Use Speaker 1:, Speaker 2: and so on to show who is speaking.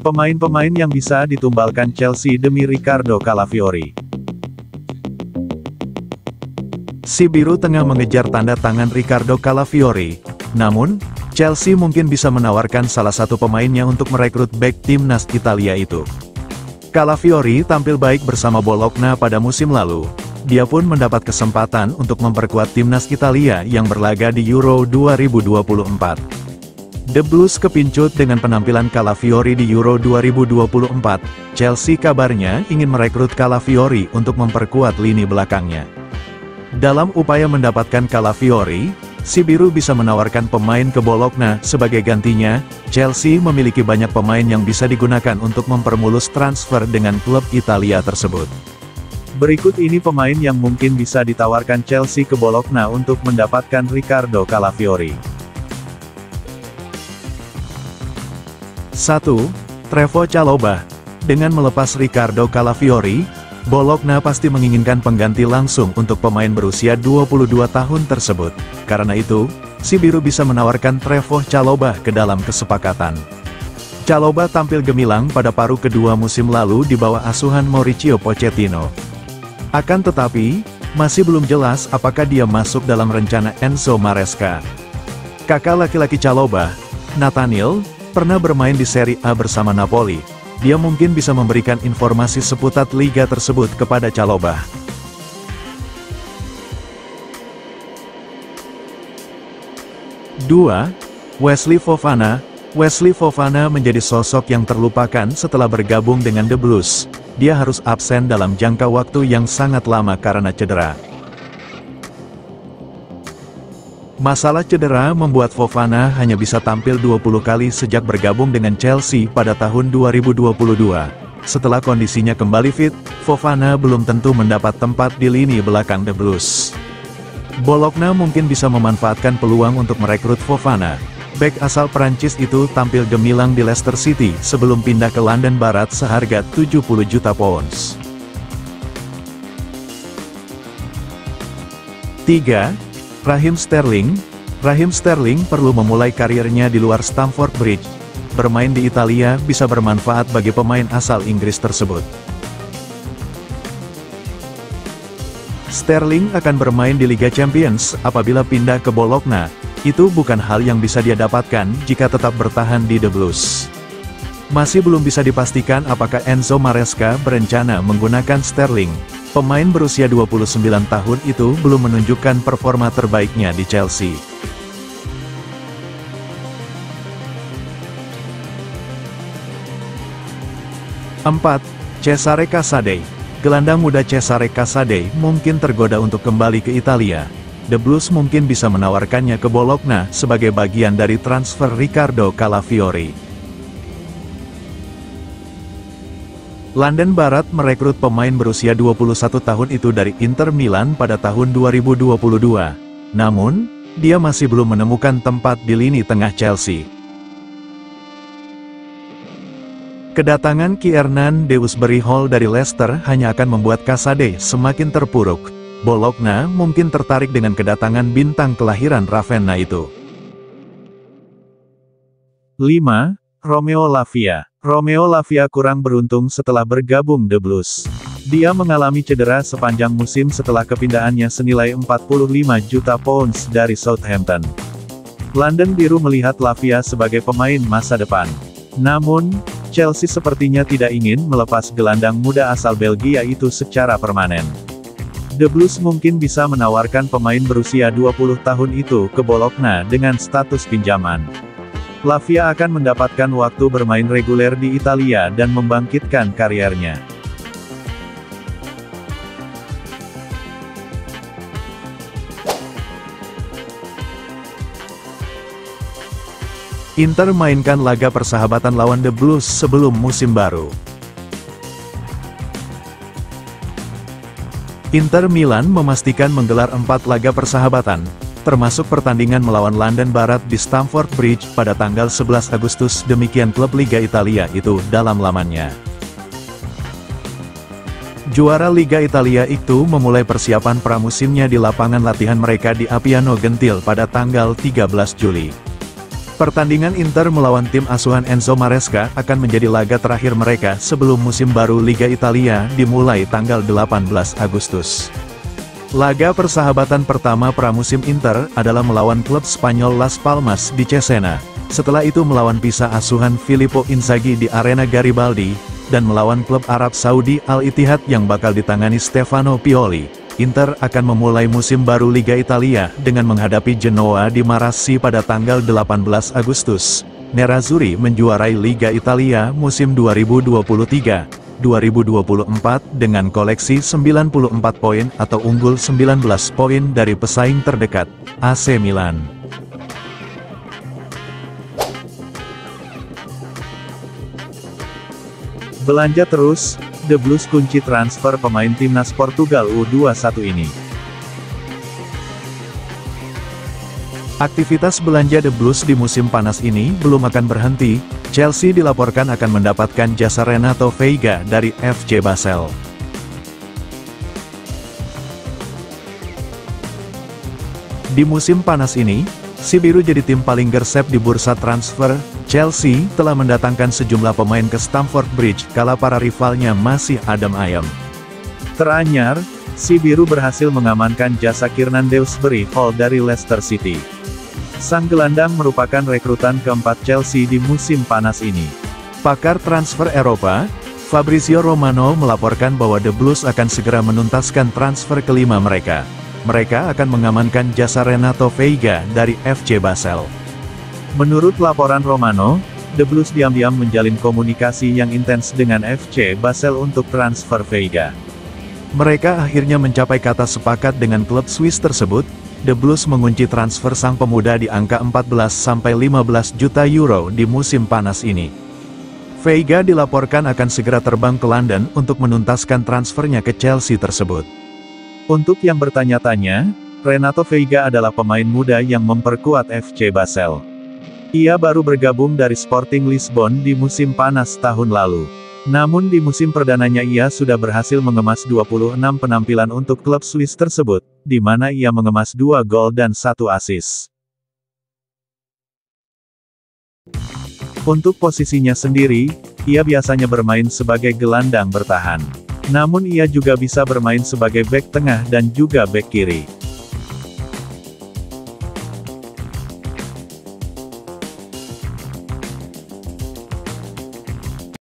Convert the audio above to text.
Speaker 1: Pemain-pemain yang bisa ditumbalkan Chelsea demi Ricardo Calafiori. Si biru tengah mengejar tanda tangan Ricardo Calafiori, namun, Chelsea mungkin bisa menawarkan salah satu pemainnya untuk merekrut bek timnas Italia itu. Calafiori tampil baik bersama Bologna pada musim lalu. Dia pun mendapat kesempatan untuk memperkuat timnas Italia yang berlaga di Euro 2024. The Blues kepincut dengan penampilan Calafiori di Euro 2024. Chelsea kabarnya ingin merekrut Calafiori untuk memperkuat lini belakangnya. Dalam upaya mendapatkan Calafiori, si biru bisa menawarkan pemain ke Bologna sebagai gantinya. Chelsea memiliki banyak pemain yang bisa digunakan untuk mempermulus transfer dengan klub Italia tersebut. Berikut ini pemain yang mungkin bisa ditawarkan Chelsea ke Bologna untuk mendapatkan Ricardo Calafiori. 1. Trevoh Chalobah. Dengan melepas Ricardo Calafiori, Bologna pasti menginginkan pengganti langsung untuk pemain berusia 22 tahun tersebut. Karena itu, si biru bisa menawarkan Trevoh Chalobah ke dalam kesepakatan. Chalobah tampil gemilang pada paruh kedua musim lalu di bawah asuhan Mauricio Pochettino. Akan tetapi, masih belum jelas apakah dia masuk dalam rencana Enzo Maresca. Kakak laki-laki Chalobah, Nathaniel, pernah bermain di Serie A bersama Napoli. Dia mungkin bisa memberikan informasi seputar liga tersebut kepada Chalobah. 2. Wesley Fofana. Wesley Fofana menjadi sosok yang terlupakan setelah bergabung dengan The Blues. Dia harus absen dalam jangka waktu yang sangat lama karena cedera. Masalah cedera membuat Fofana hanya bisa tampil 20 kali sejak bergabung dengan Chelsea pada tahun 2022. Setelah kondisinya kembali fit, Fofana belum tentu mendapat tempat di lini belakang The Blues. Bologna mungkin bisa memanfaatkan peluang untuk merekrut Fofana. Bek asal Prancis itu tampil gemilang di Leicester City sebelum pindah ke London Barat seharga 70 juta pounds. 3. Raheem Sterling. Raheem Sterling perlu memulai karirnya di luar Stamford Bridge. Bermain di Italia bisa bermanfaat bagi pemain asal Inggris tersebut. Sterling akan bermain di Liga Champions apabila pindah ke Bologna. Itu bukan hal yang bisa dia dapatkan jika tetap bertahan di The Blues. Masih belum bisa dipastikan apakah Enzo Maresca berencana menggunakan Sterling. Pemain berusia 29 tahun itu belum menunjukkan performa terbaiknya di Chelsea. Empat. Cesare Casade. Gelandang muda Cesare Casade mungkin tergoda untuk kembali ke Italia. The Blues mungkin bisa menawarkannya ke Bologna sebagai bagian dari transfer Ricardo Calafiori. London Barat merekrut pemain berusia 21 tahun itu dari Inter Milan pada tahun 2022. Namun, dia masih belum menemukan tempat di lini tengah Chelsea. Kedatangan Kiernan Dewsbury Hall dari Leicester hanya akan membuat Casade semakin terpuruk. Bologna mungkin tertarik dengan kedatangan bintang kelahiran Ravenna itu. 5. Romeo Lavia. Romeo Lavia kurang beruntung setelah bergabung The Blues. Dia mengalami cedera sepanjang musim setelah kepindahannya senilai 45 juta pounds dari Southampton. London Biru melihat Lavia sebagai pemain masa depan. Namun, Chelsea sepertinya tidak ingin melepas gelandang muda asal Belgia itu secara permanen. The Blues mungkin bisa menawarkan pemain berusia 20 tahun itu ke Bologna dengan status pinjaman. Lavia akan mendapatkan waktu bermain reguler di Italia dan membangkitkan kariernya. Inter mainkan laga persahabatan lawan The Blues sebelum musim baru. Inter Milan memastikan menggelar 4 laga persahabatan, termasuk pertandingan melawan London Barat di Stamford Bridge pada tanggal 11 Agustus. Demikian klub Liga Italia itu dalam lamannya. Juara Liga Italia itu memulai persiapan pramusimnya di lapangan latihan mereka di Appiano Gentil pada tanggal 13 Juli. Pertandingan Inter melawan tim asuhan Enzo Maresca akan menjadi laga terakhir mereka sebelum musim baru Liga Italia dimulai tanggal 18 Agustus. Laga persahabatan pertama pramusim Inter adalah melawan klub Spanyol Las Palmas di Cesena. Setelah itu melawan Pisa asuhan Filippo Inzaghi di Arena Garibaldi, dan melawan klub Arab Saudi Al-Ittihad yang bakal ditangani Stefano Pioli. Inter akan memulai musim baru Liga Italia dengan menghadapi Genoa di Marassi pada tanggal 18 Agustus. Nerazzurri menjuarai Liga Italia musim 2023-2024 dengan koleksi 94 poin atau unggul 19 poin dari pesaing terdekat, AC Milan. Belanja terus, The Blues kunci transfer pemain timnas Portugal U21 ini. Aktivitas belanja The Blues di musim panas ini belum akan berhenti. Chelsea dilaporkan akan mendapatkan jasa Renato Veiga dari FC Basel. Di musim panas ini, si biru jadi tim paling gersep di bursa transfer. Chelsea telah mendatangkan sejumlah pemain ke Stamford Bridge kala para rivalnya masih adem ayem. Teranyar, si biru berhasil mengamankan jasa Kiernan Dewsbury Hall dari Leicester City. Sang gelandang merupakan rekrutan keempat Chelsea di musim panas ini. Pakar transfer Eropa, Fabrizio Romano melaporkan bahwa The Blues akan segera menuntaskan transfer kelima mereka. Mereka akan mengamankan jasa Renato Veiga dari FC Basel. Menurut laporan Romano, The Blues diam-diam menjalin komunikasi yang intens dengan FC Basel untuk transfer Veiga. Mereka akhirnya mencapai kata sepakat dengan klub Swiss tersebut. The Blues mengunci transfer sang pemuda di angka 14-15 juta euro di musim panas ini. Veiga dilaporkan akan segera terbang ke London untuk menuntaskan transfernya ke Chelsea tersebut. Untuk yang bertanya-tanya, Renato Veiga adalah pemain muda yang memperkuat FC Basel. Ia baru bergabung dari Sporting Lisbon di musim panas tahun lalu. Namun di musim perdananya ia sudah berhasil mengemas 26 penampilan untuk klub Swiss tersebut, di mana ia mengemas 2 gol dan 1 assist. Untuk posisinya sendiri, ia biasanya bermain sebagai gelandang bertahan. Namun ia juga bisa bermain sebagai bek tengah dan juga bek kiri.